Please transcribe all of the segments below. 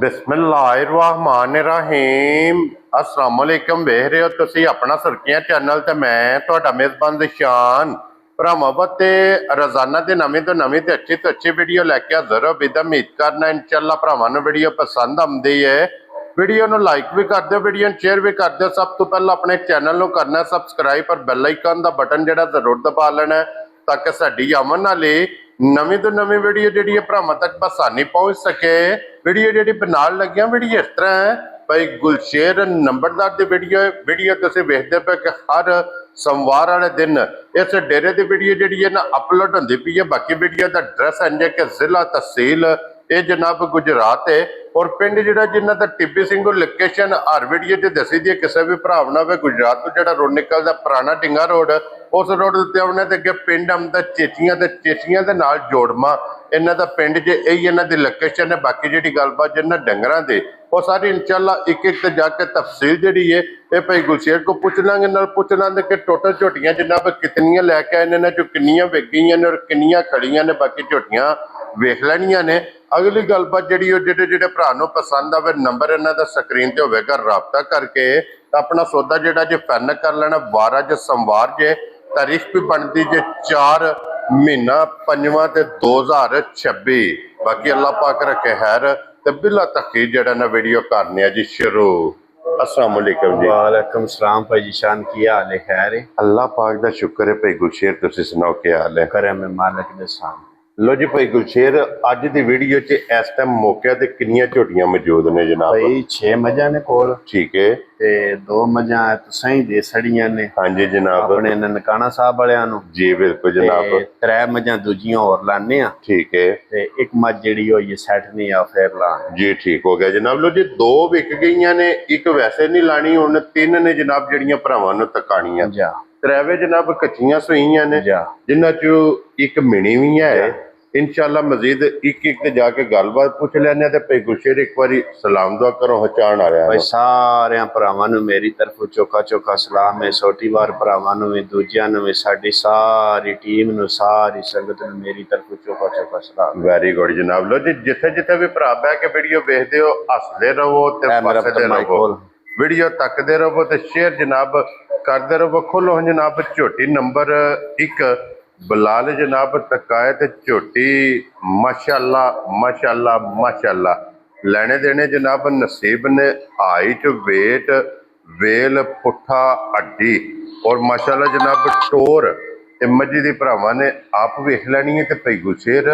बिस्मिल्लाहिर्रहमानिर्रहीम अस्सलाम वालेकुम। वेख रहे हो तुसी अपना सुर्खियां चैनल ते मैं तुहाडा मेजबान निशान भरावां ते रोजाना की नवीं तो नवीं ते अच्छी वीडियो लैके हाजिर हो। बिद उम्मीद करना इंशाअल्लाह भरावां नूं वीडियो पसंद आउंदी है। वीडियो नूं लाइक भी कर दो, वीडियो नूं शेयर भी कर दो। सब तो पहले अपने चैनल नूं करना सबसक्राइब और बैल आइकन दा बटन जिहड़ा जरूर दबा लेना ताकि साडी आवन वाली नवीं तो नवीं वीडियो जिहड़ी भरावां तक आसानी पहुंच सके। वीडियो जिहड़ी बनाल लगियां वीडियो इस तरह है भाई गुलशेर नंबरदार की वीडियो तुसीं वेखदे पे कि हर सोमवार वाले दिन इस डेरे की वीडियो जिहड़ी है ना अपलोड होंदी पई है। बाकी वीडियो का एड्रैस इंज है कि जिला तहसील ये जनाब गुजरात है और पिंड जिहड़ा जिन्हां दा टिब्बी सिंह लोकेशन हर वीडियो च दसी दी है। किसी भी भरा ना गुजरात तो जिहड़ा रोड निकलदा पुराना टिंगा रोड उस रोड उत्ते आउणे ते अगे पिंड आउंदा चेचियां दे नाल जोड़मा इन्हां दा पिंड जे यही इन्हां दी लोकेशन है। बाकी जिहड़ी गलबात जिन्हां डंगरां दे वो सारी इंशाअल्लाह एक एक ते जाके तफसील जिहड़ी है ये भाई गुलशेर को पूछ लांगे। नाल पूछ लांगे कि टोटल झोटियां जनाब कितनियां लैके आए ने, जो कितनियां विक गईयां ने और कितनियां खड़ियां ने। बाकी झोटियां वेख लैनियां ने। अगली गलबात जिहड़ी जिहड़े जिहड़े भरा नूं पसंद आवे नंबर इन्हां दा स्क्रीन ते होवेगा, राबता करके अपना सौदा जिहड़ा जे फाइनल कर लेना। 12 जो सोमवार जे तारीख भी बनती जे 4 महीना 5वां ते 2026। बाकी अल्लाह पाक रखे खैर ते बिला तखीर जड़ा ना वीडियो करने जी शुरू। अस्सलाम वालेकुम जी। वालेकुम सलाम भाई जी शान, की हाल है? खैर है? अल्लाह पाक दा शुक्र है भाई गुलशेर, तुसी सुनाओ क्या हाल है? करे में मालिक दे सामने। लो जी भाई गुलशेर, अज दी वीडियो च इस टाइम मौके ते कितनियां झोटियां मौजूद ने जनाब? भाई 6 मजा ने कोल ठीक है ते 2 मजा तुसां दे सड़ियां ने। हाँ जी जनाब। अपने ननकाना साहब वालियां नु जी बिल्कुल जनाब। 3 मजा दूजियां और लाने आ। ठीक है ते एक मज जेड़ी होई सेट नहीं आ फिर ला जी। ठीक हो गया जनाब। लो जी 2 विक गई ने, एक वैसे नहीं लानी, हुण 3 ने जनाब जड़ियां भरावां नूं तकाणियां। जा त्रेवे जनाब कच्चियां सूईयां ने जा जिन्हां चों एक मिणी भी है। इंशाअल्लाह मजीद एक एक ते जाके गलबात पूछ लैने ते भाई गुलशेर एक बारी सलाम दुआ करो हचान आ रहा भाई है। सारे भरावां नूं मेरी तरफों चोखा चोखा सलाम है। छोटी बार भरावां नूं भी दूजियां नूं भी साडी सारी टीम नूं सारी संगत नूं मेरी तरफों चोखा चोखा सलाम। वेरी गुड जनाब। लो जी जिथे जिथे भी भरा बह के वीडियो देखते हो हसदे रहो ते फसदे रहो, वीडियो तकदे रहो ते शेयर जनाब करते रहो। खोलो जनाब झोटी नंबर 1 बलाल जनाब तकाए ते झोटी माशाअल्लाह माशाअल्लाह माशाअल्लाह। लेने देने जनाब नसीब ने। हाइट वेट वेल पुठा हड्डी और माशाअल्लाह जनाब टोर मजी दी भरावां ने आप वेख लैनी है। ते भाई गुलशेर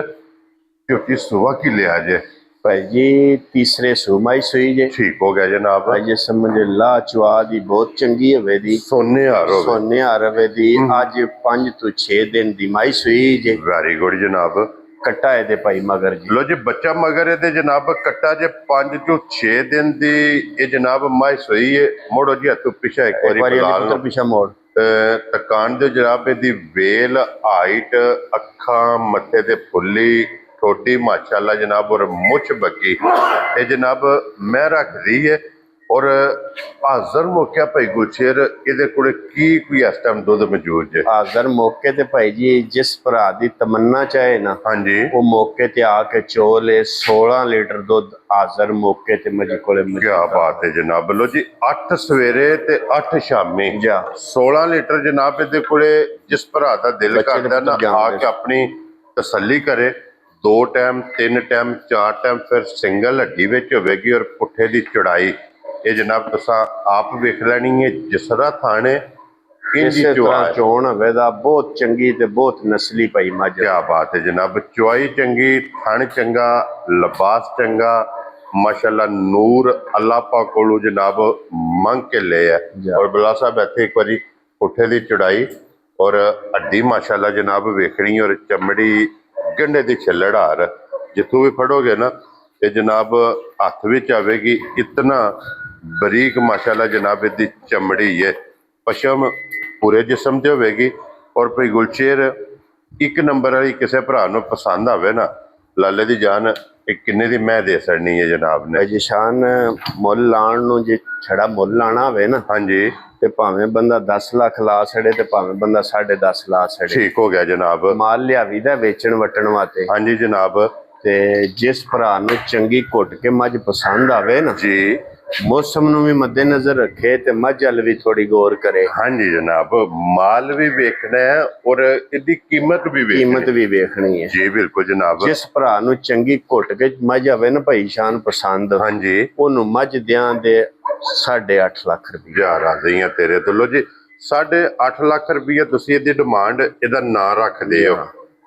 झोटी सुबह की लिया जे? भाई जी तीसरे सूमाई सुई जे। ठीक हो गया जनाब। भाई जी समझ ला चुआ दी बहुत चंगी हवे दी, सोने हार हो सोने हार हवे दी। अज 5 तो 6 दिन दी माई सुई जे। वेरी गुड जनाब। कट्टा है दे भाई मगर जी। लो जी बच्चा मगर है जनाब कट्टा जे 5 तो 6 दिन दी ये जनाब माई सुई है। मोड़ो जी हथों पिछा एक बारी पिछा मोड़ तकान दे जनाब। दी वेल हाइट अखा मथे ते फुल्ली छोटी माशाअल्लाह जनाब और मुछ बगी ये जनाब मैं रख दी है। और हाजर मौके भाई गुलशेर इहदे कोले की कोई इस टाइम दुध मौजूद है? हाजर मौके ते भाई जी जिस भरा दी तमन्ना चाहे ना हाँ जी वो मौके ते आके चोले 16 लीटर दुध हाजर मौके ते मजी कोले। क्या बात है जनाब। लो जी 8 सवेरे ते 8 शामी जा 16 लीटर जनाब इहदे कोले। जिस भरा दा दिल करदा ना आके अपनी तसल्ली करे। 2 टाइम 3 टाइम 4 टाइम फिर सिंगल हड्डी विच होवेगी और पुट्ठे दी चौड़ाई ये जनाब तुसां आप वेख लैनी है। जिसरा थाने इसे तरह चोण हवे दा बहुत चंगी ते बहुत नस्ली भाई मझ। क्या बात है जनाब। चुआई चंगी, थण चंगा, लिबास चंगा माशाअल्लाह। नूर अल्लाह पाक कोलों जनाब मंग के ले है। और बिला साहब इत्थे एक बारी पुट्ठे दी चौड़ाई और हड्डी माशाअल्लाह जनाब वेखनी और चमड़ी गंढे दी छिल्लड़ हार जिथों भी फड़ोगे ना ये जनाब हथ विच आवेगी। इतना बरीक माशाअल्लाह जनाब इहदी चमड़ी है। पशम पूरे जिसम ते होवेगी। और भाई गुलशेर एक नंबर वाली किसी भरा नूं पसंद आवे ना लाले दी जान किन्ने दी मैं दे छड़नी है जनाब ने? जी शान मुल लाण नूं जे छड़ा मुल लाना होवे ना हाँ जी ते भावें बंदा 10 लाख ला छड़े ते भावें बंदा 10.5 ला छड़े। ठीक हो गया जनाब। माल लियावी दा वेचण वटण वास्ते। हाँ जी जनाब। ਤੇ ਜਿਸ ਭਰਾ ਨੂੰ ਚੰਗੀ ਘੁੱਟ ਕੇ ਮੱਝ ਪਸੰਦ ਆਵੇ ਨਾ, ਜੀ ਮੌਸਮ ਨੂੰ ਵੀ ਮੱਦੇਨਜ਼ਰ ਰੱਖੇ ਤੇ ਮੱਝ ਵੱਲ ਵੀ ਥੋੜੀ ਗੌਰ ਕਰੇ, ਹਾਂਜੀ ਜਨਾਬ, ਮਾਲ ਵੀ ਵੇਖਣਾ ਹੈ ਔਰ ਇਹਦੀ ਕੀਮਤ ਵੀ ਵੇਖਣੀ ਕੀਮਤ ਵੀ ਵੇਖਣੀ ਹੈ। ਜੀ ਬਿਲਕੁਲ ਜਨਾਬ। ਜਿਸ ਭਰਾ ਨੂੰ ਚੰਗੀ ਘੁੱਟ ਕੇ ਮੱਝ ਆਵੇ ਨਾ ਭਾਈ ਸ਼ਾਨ ਪਸੰਦ, ਹਾਂਜੀ ਉਹਨੂੰ ਮੱਝ ਦਿਆਂ ਦੇ 8.5 ਲੱਖ ਰੁਪਏ। ਜਾ ਰਾਜ਼ੀ ਆ ਤੇਰੇ ਤੋਂ। ਲੋ ਜੀ 8.5 ਲੱਖ ਰੁਪਏ ਤੁਸੀਂ ਇਹਦੀ ਡਿਮਾਂਡ, ਇਹਦਾ ਨਾਂ ਰੱਖਦੇ ਹੋ।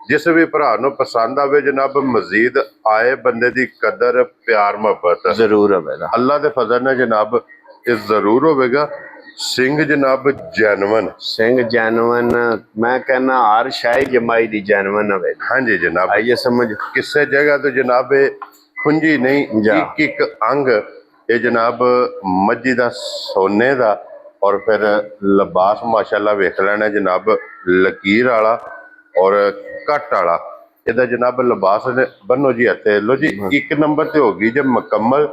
ਜਿਸ ਵੀ ਭਰਾ ਨੂੰ ਪਸੰਦ ਆਵੇ ਜਨਾਬ, ਮਜ਼ੀਦ ਆਏ ਬੰਦੇ ਦੀ ਕਦਰ ਪਿਆਰ ਮੁਹੱਬਤ ਜ਼ਰੂਰ ਹੋਵੇਗਾ, ਅੱਲਾ ਦੇ ਫਜ਼ਲ ਨਾਲ ਜਨਾਬ ਇਹ ਜ਼ਰੂਰ ਹੋਵੇਗਾ। ਸਿੰਘ ਜਨਾਬ ਜੈਨਵਨ, ਸਿੰਘ ਜੈਨਵਨ, ਮੈਂ ਕਹਿੰਦਾ ਹਰ ਸ਼ਾਹੀ ਜਮਾਈ ਦੀ ਜੈਨਵਨ ਹੋਵੇ। ਹਾਂਜੀ ਜਨਾਬ, ਆਈਏ ਸਮਝ, ਕਿਸੇ ਜਗ੍ਹਾ ਤੋਂ ਜਨਾਬ ਇਹ ਖੁੰਝੀ ਨਹੀਂ, ਜਾ। ਇੱਕ ਇੱਕ ਅੰਗ ਇਹ ਜਨਾਬ ਮੱਝੀ ਦਾ ਸੋਨੇ ਦਾ। ਔਰ ਫਿਰ ਲਿਬਾਸ ਮਾਸ਼ਾਅੱਲਾ ਵੇਖ ਲੈਣਾ ਜਨਾਬ, ਲਕੀਰ ਵਾਲਾ ਔਰ ਕੱਟ ਵਾਲਾ ਇਹਦਾ ਜਨਾਬ ਲਿਬਾਸ ਬੰਨੋ ਜੀ ਹੱਥੇ। ਲੋ ਜੀ 1 ਨੰਬਰ ਤੇ ਹੋ ਗਈ ਜੇ ਮੁਕੰਮਲ।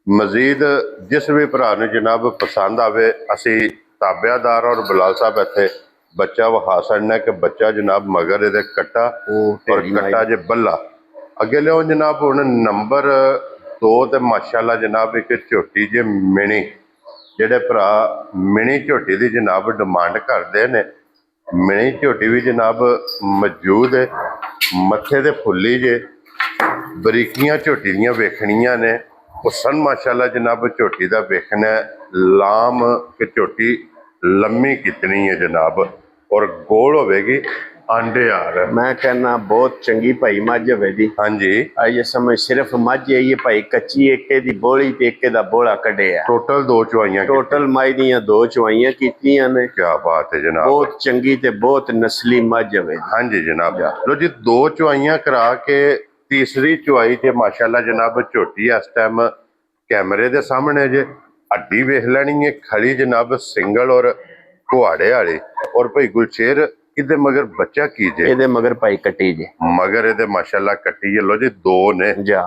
ਮਜ਼ੀਦ ਜਿਸ ਵੀ ਭਰਾ ਨੂੰ ਜਨਾਬ ਪਸੰਦ ਆਵੇ, ਅਸੀਂ ਤਾਬਿਆਦਾਰ ਔਰ ਬਲਾਲ ਸਾਹਿਬ ਇੱਥੇ ਬੱਚਾ ਵਿਖਾ ਸਕਣਾ ਕਿ ਬੱਚਾ ਜਨਾਬ ਮਗਰ ਇਹਦੇ ਕੱਟਾ ਔਰ ਕੱਟਾ ਜੇ ਬੱਲਾ। ਅੱਗੇ ਲਿਓ ਜਨਾਬ ਹੁਣ ਨੰਬਰ 2 ਤੇ ਮਾਸ਼ਾਅੱਲਾ ਜਨਾਬ ਇੱਕ ਝੋਟੀ ਜੇ ਮਿਣੀ। ਜਿਹੜੇ ਭਰਾ ਮਿਣੀ ਝੋਟੀ ਦੀ ਜਨਾਬ ਡਿਮਾਂਡ ਕਰਦੇ ਨੇ, ਮਿਣੀ ਝੋਟੀ ਵੀ ਜਨਾਬ ਮੌਜੂਦ ਹੈ। ਮੱਥੇ ਤੇ ਫੁੱਲੀ ਜੇ, ਬਰੀਕੀਆਂ ਝੋਟੀ ਦੀਆਂ ਵੇਖਣੀਆਂ ਨੇ। ਹੁਸਨ ਮਾਸ਼ਾਅੱਲਾ ਜਨਾਬ ਝੋਟੀ ਦਾ ਵੇਖਣਾ, ਲਾਮ ਕਿ ਝੋਟੀ ਲੰਮੀ ਕਿਤਨੀ ਹੈ ਜਨਾਬ, ਔਰ ਗੋਲ ਹੋਵੇਗੀ ਆਂਡੇ ਹਾਰ। ਮੈਂ ਕਹਿੰਦਾ ਬਹੁਤ ਚੰਗੀ ਭਾਈ ਮੱਝ ਹੋਵੇ ਦੀ। ਹਾਂਜੀ ਆਈਏ ਸਮਝ, ਸਿਰਫ ਮੱਝ ਆਈਏ ਭਾਈ ਕੱਚੀ, ਏਕੇ ਦੀ ਬੋਲੀ ਤੇ ਏਕੇ ਦਾ ਬੋਲਾ ਕੱਢਿਆ। ਟੋਟਲ 2 ਚੁਆਈਆਂ। ਟੋਟਲ ਮੱਝ ਦੀਆਂ 2 ਚਵਾਈਆਂ ਕੀਤੀਆਂ ਨੇ। ਕੀ ਬਾਤ ਹੈ ਜਨਾਬ, ਬਹੁਤ ਚੰਗੀ ਤੇ ਬਹੁਤ ਨਸਲੀ ਮੱਝ ਹੋਵੇ। ਹਾਂਜੀ ਜਨਾਬ। ਲੋ ਜੀ 2 ਚੁਆਈਆਂ ਕਰਾ ਕੇ ਤੀਸਰੀ ਚੁਆਈ ਤੇ ਮਾਸ਼ਾਅੱਲਾ ਜਨਾਬ ਝੋਟੀ ਇਸ ਟਾਈਮ ਕੈਮਰੇ ਦੇ ਸਾਹਮਣੇ ਜੇ। ਹੱਡੀ ਵੇਖ ਲੈਣੀ ਹੈ ਖੜੀ ਜਨਾਬ, ਸਿੰਗਲ ਔਰ ਕੁਹਾੜੇ ਵਾਲੀ। ਔਰ ਭਾਈ ਗੁਲਸ਼ੇਰ ਇਹਦੇ ਮਗਰ ਬੱਚਾ ਕੀ ਜੇ? ਇਹਦੇ ਮਗਰ ਭਾਈ ਕੱਟੀ ਜੇ, ਮਗਰ ਇਹਦੇ ਮਾਸ਼ਾਅੱਲਾ ਕੱਟੀ ਹੈ। ਲੋ ਜੀ 2 ਨੇ, ਜਾ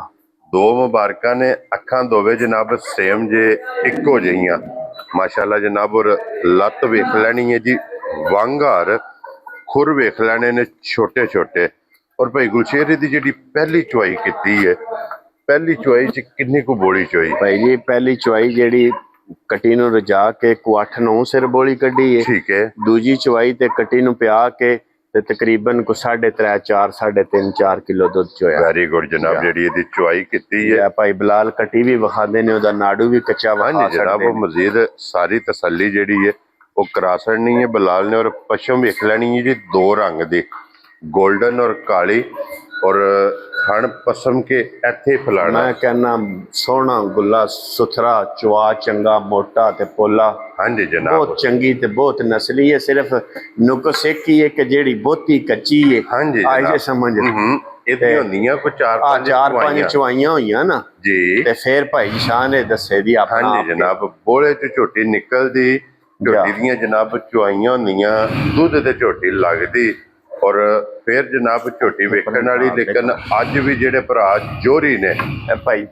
2 ਮੁਬਾਰਕਾਂ ਨੇ। ਅੱਖਾਂ ਦੋਵੇਂ ਜਨਾਬ ਸੇਮ ਜੇ, ਇੱਕੋ ਜਿਹੀਆਂ ਮਾਸ਼ਾਅੱਲਾ ਜਨਾਬ। ਔਰ ਲੱਤ ਵੇਖ ਲੈਣੀ ਹੈ ਜੀ, ਵਾਂਗਾਰ ਖੁਰ ਵੇਖ ਲੈਣੇ ਨੇ ਛੋਟੇ ਛੋਟੇ। ਔਰ ਭਾਈ ਗੁਲਸ਼ੇਰ ਦੀ ਜਿਹੜੀ ਪਹਿਲੀ ਚੁਆਈ ਕੀਤੀ ਹੈ, ਪਹਿਲੀ ਚੁਆਈ ਚ ਕਿੰਨੀ ਕੁ ਬੋਲੀ ਚੋਈ? ਭਾਈ ਜੀ ਪਹਿਲੀ ਚੁਆਈ ਜਿਹੜੀ ਕੱਟੀ ਨੂੰ ਰਜਾ ਕੇ ਕੋ 8-9 ਸਿਰ ਬੋਲੀ ਕੱਢੀ ਹੈ। ਠੀਕ ਹੈ। ਦੂਜੀ ਚੁਆਈ ਤੇ ਕੱਟੀ ਨੂੰ ਪਿਆ ਕੇ ਤੇ ਤਕਰੀਬਨ ਕੋ 3.5 4 3.5 4 ਕਿਲੋ ਦੁੱਧ ਚੋਇਆ। ਵੈਰੀ ਗੁੱਡ ਜਨਾਬ, ਜਿਹੜੀ ਇਹਦੀ ਚੁਆਈ ਕੀਤੀ ਹੈ। ਭਾਈ ਬਲਾਲ ਕੱਟੀ ਵੀ ਵਿਖਾਉਂਦੇ ਨੇ, ਉਹਦਾ ਨਾੜੂ ਵੀ ਕੱਚਾ ਵਿਖਾ ਹਾਂਜੀ ਜਨਾਬ, ਉਹ ਮਜ਼ੀਦ ਸਾਰੀ ਤਸੱਲੀ ਜਿਹੜੀ ਹੈ ਉਹ ਕਰਾ ਸਕਣੀ ਹੈ ਬਲਾਲ ਨੇ। ਔਰ ਪਸ਼ਮ ਵੇਖ ਲੈਣੀ ਹੈ ਜੀ 2 ਰੰਗ ਦੀ, ਗੋਲਡਨ ਔਰ ਕਾਲੀ। ਔਰ ਖਣ ਪਸਮ ਕੇ ਇੱਥੇ ਫਲਾਣਾ। ਮੈਂ ਕਹਿੰਦਾ ਸੋਹਣਾ ਗੁੱਲਾ ਸੁਥਰਾ ਚਵਾ, ਚੰਗਾ ਮੋਟਾ ਤੇ ਪੋਲਾ। ਹਾਂਜੀ ਜਨਾਬ, ਬਹੁਤ ਚੰਗੀ ਤੇ ਬਹੁਤ ਨਸਲੀ ਹੈ। ਸਿਰਫ ਨੁਕਸ ਇੱਕ ਹੀ ਹੈ ਕਿ ਜਿਹੜੀ ਬਹੁਤੀ ਕੱਚੀ ਹੈ। ਹਾਂਜੀ ਆਈਏ ਸਮਝ, ਇਹਦੀ ਹੁੰਦੀਆਂ ਕੋਈ 4-5 ਚਵਾਈਆਂ ਹੋਈਆਂ ਨਾ ਜੀ। ਤੇ ਫੇਰ ਭਾਈ ਸ਼ਾਹ ਨੇ ਦੱਸੇ ਦੀ ਆਪਣਾ। ਹਾਂਜੀ ਜਨਾਬ, ਬੋਲੇ ਚ ਝੋਟੀ ਨਿਕਲਦੀ, ਝੋਟੀ ਦੀਆਂ ਜਨਾਬ ਚੁਆਈਆਂ ਹੁੰਦੀਆਂ, ਦੁੱਧ ਤੇ ਝੋਟੀ ਲੱਗਦੀ। ਔਰ ਫਿਰ ਜਨਾਬ ਝੋਟੀ ਵੇਖਣ ਵਾਲੀ। ਲੇਕਿਨ ਅੱਜ ਵੀ ਜਿਹੜੇ ਭਰਾ ਜੋਰੀ ਨੇ ਭਾਈ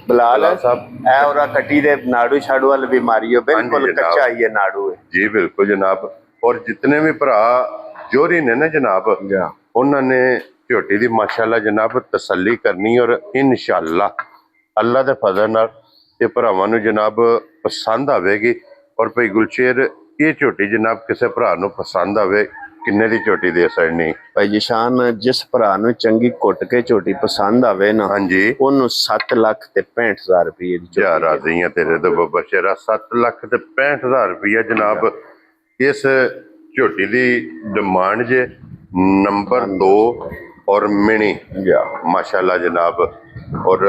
ਬਲਾਲ ਸਾਹਿਬ, ਐ ਉਹਦਾ ਕੱਟੀ ਦੇ ਨਾੜੂ ਛਾੜੂ ਵਾਲੀ ਬਿਮਾਰੀ ਹੋ, ਬਿਲਕੁਲ ਕੱਚਾ ਹੀ ਹੈ ਨਾੜੂ ਹੈ ਜੀ। ਬਿਲਕੁਲ ਜਨਾਬ। ਔਰ ਜਿਤਨੇ ਵੀ ਭਰਾ ਜੋਰੀ ਨੇ ਨਾ ਜਨਾਬ, ਉਹਨਾਂ ਨੇ ਝੋਟੀ ਦੀ ਮਾਸ਼ਾਅੱਲਾ ਜਨਾਬ ਤਸੱਲੀ ਕਰਨੀ। ਔਰ ਇਨਸ਼ਾਅੱਲਾ ਅੱਲਾ ਦੇ ਫਜ਼ਲ ਨਾਲ ਇਹ ਭਰਾਵਾਂ ਨੂੰ ਜਨਾਬ ਪਸੰਦ ਆਵੇਗੀ। ਔਰ ਭਾਈ ਗੁਲਸ਼ੇਰ ਇਹ ਝੋਟੀ ਜਨਾਬ ਕਿਸੇ ਭਰਾ ਨੂੰ ਪਸੰਦ ਆਵੇ, ਕਿੰਨੇ ਦੀ ਝੋਟੀ ਦੇ ਸਕਣੀ? ਭਾਈ ਜਸ਼ਾਨ, ਜਿਸ ਭਰਾ ਨੂੰ ਚੰਗੀ ਕੁੱਟ ਕੇ ਝੋਟੀ ਪਸੰਦ ਆਵੇ ਨਾ, ਹਾਂਜੀ, ਉਹਨੂੰ 7,65,000 ਰੁਪਏ ਦੀ ਜਾ ਰਾਜ਼ੀ ਆ ਤੇਰੇ ਤੋਂ ਬੱਬਾ ਸ਼ੇਰਾ। 7,65,000 ਰੁਪਇਆ ਜਨਾਬ ਇਸ ਝੋਟੀ ਦੀ ਡਿਮਾਂਡ ਜੇ। ਨੰਬਰ 2 ਔਰ ਮਿਣੀ ਮਾਸ਼ਾਅੱਲਾ ਜਨਾਬ। ਔਰ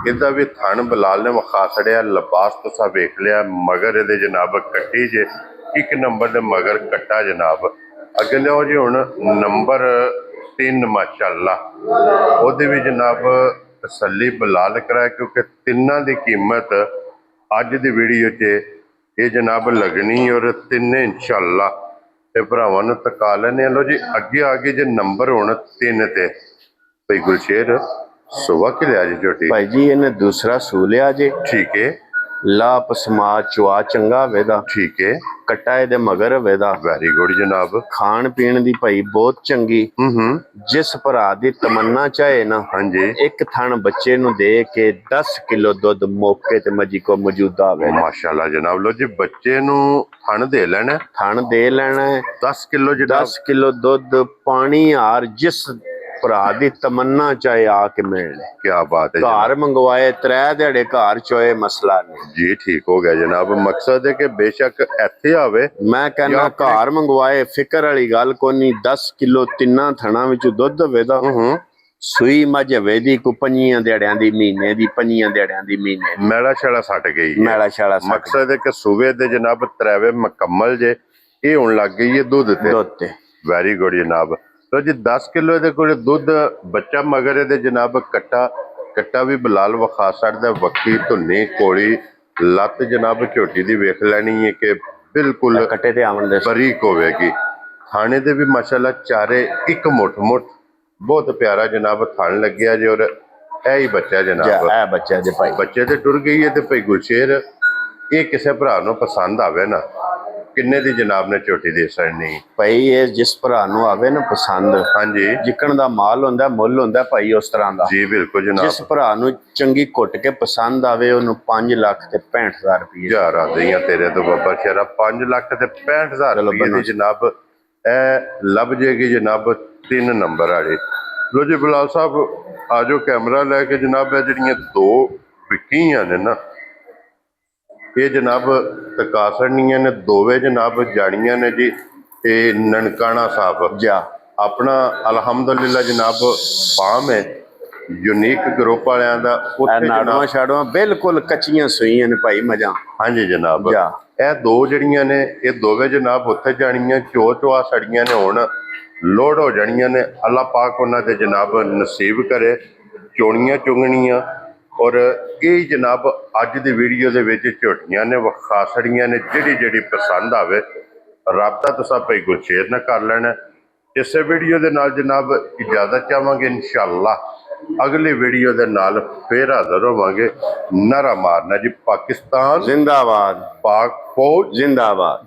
ਇਹਦਾ ਵੀ ਥਣ ਬਲਾਲ ਨੇ ਵਿਖਾ ਛੜਿਆ, ਲਿਬਾਸ ਤੁਸੀਂ ਵੇਖ ਲਿਆ। ਮਗਰ ਇਹਦੇ ਜਨਾਬ ਕੱਟੀ ਜੇ, 1 ਨੰਬਰ ਦੇ ਮਗਰ ਕੱਟਾ ਜਨਾਬ। ਅੱਗੇ ਲਿਓ ਜੀ ਹੁਣ ਨੰਬਰ 3 ਮਾਸ਼ਾਅੱਲਾ, ਉਹਦੇ ਵੀ ਜਨਾਬ ਤਸੱਲੀ ਬਲਾਲ ਕਰਾਇਆ, ਕਿਉਂਕਿ ਤਿੰਨਾਂ ਦੀ ਕੀਮਤ ਅੱਜ ਦੀ ਵੀਡੀਓ 'ਚ ਇਹ ਜਨਾਬ ਲੱਗਣੀ। ਔਰ ਤਿੰਨੇ ਇਨਸ਼ਾਅੱਲਾ ਤੇ ਭਰਾਵਾਂ ਨੂੰ ਤਕਾ ਲੈਣੇ। ਲੋ ਜੀ ਅੱਗੇ ਆ ਗਏ ਜੇ ਨੰਬਰ ਹੁਣ 3 ਤੇ। ਭਾਈ ਗੁਲਸ਼ੇਰ ਸੁਬਾ ਕਿ ਲਿਆ ਜੀ ਝੋਟੀ? ਭਾਈ ਜੀ ਇਹਨੇ ਦੂਸਰਾ ਸੂ ਲਿਆ ਜੇ। ਠੀਕ ਹੈ। ਲਾਪ ਸਮਾਜ ਚੁਆ ਚੰਗਾ ਵੇਦਾ ਠੀਕ ਹੈ, ਕੱਟਾ ਇਹਦੇ ਮਗਰ ਵੇਦਾ ਵੈਰੀ ਗੁੱਡ ਜਨਾਬ। ਖਾਣ ਪੀਣ ਦੀ ਭਾਈ ਬਹੁਤ ਚੰਗੀ। ਹੂੰ। ਜਿਸ ਭਰਾ ਦੀ ਤਮੰਨਾ ਚਾਹੇ ਨਾ ਹਾਂਜੀ, ਇੱਕ ਥਣ ਬੱਚੇ ਨੂੰ ਦੇ ਕੇ 10 ਕਿਲੋ ਦੁੱਧ ਮੌਕੇ ਤੇ ਮੱਜੀ ਕੋ ਮੌਜੂਦਾ ਹੋਵੇ ਮਾਸ਼ਾਅੱਲਾ ਜਨਾਬ। ਲੋ ਜੀ, ਬੱਚੇ ਨੂੰ ਥਣ ਦੇ ਲੈਣਾ, ਥਣ ਦੇ ਲੈਣਾ ਹੈ। 10 ਕਿਲੋ ਜਨਾਬ। 10 ਕਿਲੋ ਦੁੱਧ ਪਾਣੀ ਹਾਰ ਜਿਸ ਭਰਾ ਦੀ ਤਮੰਨਾ ਚਾਹੇ ਆ ਕੇ ਮਿਲਣ। ਕੀ ਬਾਤ ਹੈ ਜਨਾਬ। ਘਰ ਮੰਗਵਾਏ 3 ਦਿਹਾੜੇ ਘਰ ਚੋਏ ਮਸਲਾ ਨਹੀਂ ਜੀ ਠੀਕ ਹੋ ਗਿਆ ਜਨਾਬ। ਮਕਸਦ ਹੈ ਕਿ ਬੇਸ਼ੱਕ ਇੱਥੇ ਆਵੇ। ਮੈਂ ਕਹਿੰਦਾ ਘਰ ਮੰਗਵਾਏ ਫਿਕਰ ਵਾਲੀ ਗੱਲ ਕੋਨੀ। 10 ਕਿਲੋ ਤਿੰਨਾਂ ਥਣਾ ਵਿੱਚ ਦੁੱਧ ਵੇਦਾ ਹੂੰ। ਸੂਈ ਮੱਝ ਵੇਦੀ ਕੋ 5 ਦਿਹਾੜਿਆਂ ਦੀ ਮਹੀਨੇ ਦੀ 5 ਦਿਹਾੜਿਆਂ ਦੀ ਮਹੀਨੇ ਦੀ ਮੈਲਾ ਛੜਾ ਸੱਟ ਗਈ ਹੈ। ਮੈਲਾ ਛਾਲਾ ਮਕਸਦ ਹੈ ਕਿ ਸੂਬੇ ਦੇ ਜਨਾਬ ਤਰੇਵੇ ਮੁਕੰਮਲ ਜੇ ਇਹ ਹੋਣ ਲੱਗ ਗਈ ਹੈ ਦੁੱਧ ਤੇ। ਦੁੱਧ ਤੇ ਵੈਰੀ ਗੁੱਡ ਜਨਾਬ। ਲੋ ਜੀ, 10 ਕਿਲੋ ਇਹਦੇ ਕੋਲ ਦੁੱਧ, ਬੱਚਾ ਮਗਰ ਇਹਦੇ ਜਨਾਬ ਕੱਟਾ ਵੀ ਬਲਾਲ ਵਿਖਾ ਸਕਦਾ। ਵੱਖੀ ਧੁੰਨੀ ਕੋਲੀ ਲੱਤ ਜਨਾਬ ਝੋਟੀ ਦੀ ਵੇਖ ਲੈਣੀ ਹੈ ਕਿ ਬਿਲਕੁਲ ਕੱਟੇ ਤੇ ਆਵਣ ਦੇ ਬਰੀਕ ਹੋਵੇਗੀ। ਖਾਣੇ ਦੇ ਵੀ ਮਾਸ਼ਾਅੱਲਾ ਚਾਰੇ ਇੱਕ ਮੁੱਠ ਬਹੁਤ ਪਿਆਰਾ ਜਨਾਬ ਥਣ ਲੱਗਿਆ ਜੇ। ਔਰ ਇਹ ਹੀ ਬੱਚਾ ਜਨਾਬ, ਇਹ ਬੱਚਾ ਦੇ ਭਾਈ ਬੱਚੇ ਤੇ ਟੁਰ ਗਈ ਹੈ। ਤੇ ਭਾਈ ਗੁਲਸ਼ੇਰ, ਇਹ ਕਿਸੇ ਭਰਾ ਨੂੰ ਪਸੰਦ ਆਵੇ ਨਾ, ਕਿੰਨੇ ਦੀ ਜਨਾਬ ਨੇ ਝੋਟੀ ਦੇ ਸੜਨੀ? ਭਾਈ ਇਹ ਜਿਸ ਭਰਾ ਨੂੰ ਆਵੇ ਨਾ ਪਸੰਦ, ਹਾਂਜੀ ਜਿੱਕਣ ਦਾ ਮਾਲ ਹੁੰਦਾ ਮੁੱਲ ਹੁੰਦਾ ਭਾਈ ਉਸ ਤਰ੍ਹਾਂ ਦਾ। ਜੀ ਬਿਲਕੁਲ ਜਿਸ ਜਨਾਬ। ਭਰਾ ਨੂੰ ਚੰਗੀ ਘੁੱਟ ਕੇ ਪਸੰਦ ਆਵੇ ਉਹਨੂੰ 5 ਲੱਖ ਤੇ 65,000 ਰੁਪਏ। ਯਾਰ ਆ ਗਈਆਂ ਤੇਰੇ ਤੋਂ ਬਾਬਾ ਸ਼ੇਰਾ। 5 ਲੱਖ ਤੇ 65,000 ਰੁਪਏ ਦੀ ਜਨਾਬ ਇਹ ਲੱਭ ਜੇਗੀ ਜਨਾਬ 3 ਨੰਬਰ ਵਾਲੀ। ਲੋ ਜੀ ਬਲਾਲ ਸਾਹਿਬ, ਆਜੋ ਕੈਮਰਾ ਲੈ ਕੇ ਜਨਾਬ। ਇਹ ਜਿਹੜੀਆਂ 2 ਵਿਕੀਆਂ ਨੇ ਨਾ, ਇਹ ਜਨਾਬ ਤਕਾਸਣੀਆਂ ਨੇ ਦੋਵੇਂ ਜਨਾਬ ਜਾਣੀਆਂ ਨੇ ਜੀ। ਤੇ ਨਨਕਾਣਾ ਸਾਹਿਬ ਜਾ ਆਪਣਾ ਅਲਹਮਦੁਲਿਲਾ ਜਨਾਬ ਫਾਰਮ ਹੈ ਯੂਨੀਕ ਗਰੁੱਪ ਵਾਲਿਆਂ ਦਾ। ਉੱਥੇ ਨਾੜੂਆਂ ਛਾੜੂਆਂ ਬਿਲਕੁਲ ਕੱਚੀਆਂ ਸੂਈਆਂ ਨੇ ਭਾਈ ਮਜਾਂ। ਹਾਂਜੀ ਜਨਾਬ। ਜਾ ਇਹ 2 ਜਿਹੜੀਆਂ ਨੇ ਇਹ ਦੋਵੇਂ ਜਨਾਬ ਉੱਥੇ ਜਾਣੀਆਂ। ਚੋਆ ਸੜੀਆਂ ਨੇ, ਹੁਣ ਲੋਡ ਹੋ ਜਾਣੀਆਂ ਨੇ। ਅੱਲਾਹ ਪਾਕ ਉਹਨਾਂ ਦੇ ਜਨਾਬ ਨਸੀਬ ਕਰੇ ਚੋਣੀਆਂ ਚੁੰਗਣੀਆਂ। ਔਰ ਇਹ ਜਨਾਬ ਅੱਜ ਦੀ ਵੀਡੀਓ ਦੇ ਵਿੱਚ ਝੋਟੀਆਂ ਨੇ ਵਿਖਾ ਛੜੀਆਂ ਨੇ। ਜਿਹੜੀ ਪਸੰਦ ਆਵੇ ਰਾਬਤਾ ਤੁਸੀਂ ਭਾਈ ਗੁਰਸ਼ੇਰ ਨਾਲ ਕਰ ਲੈਣਾ। ਇਸੇ ਵੀਡੀਓ ਦੇ ਨਾਲ ਜਨਾਬ ਇਜਾਜ਼ਤ ਚਾਹਾਂਗੇ। ਇਨਸ਼ਾਅੱਲਾ ਅਗਲੀ ਵੀਡੀਓ ਦੇ ਨਾਲ ਫੇਰ ਹਾਜ਼ਰ ਹੋਵਾਂਗੇ। ਨਾਰਾ ਮਾਰਨਾ ਜੀ ਪਾਕਿਸਤਾਨ ਜ਼ਿੰਦਾਬਾਦ, ਪਾਕ ਫੌਜ ਜ਼ਿੰਦਾਬਾਦ।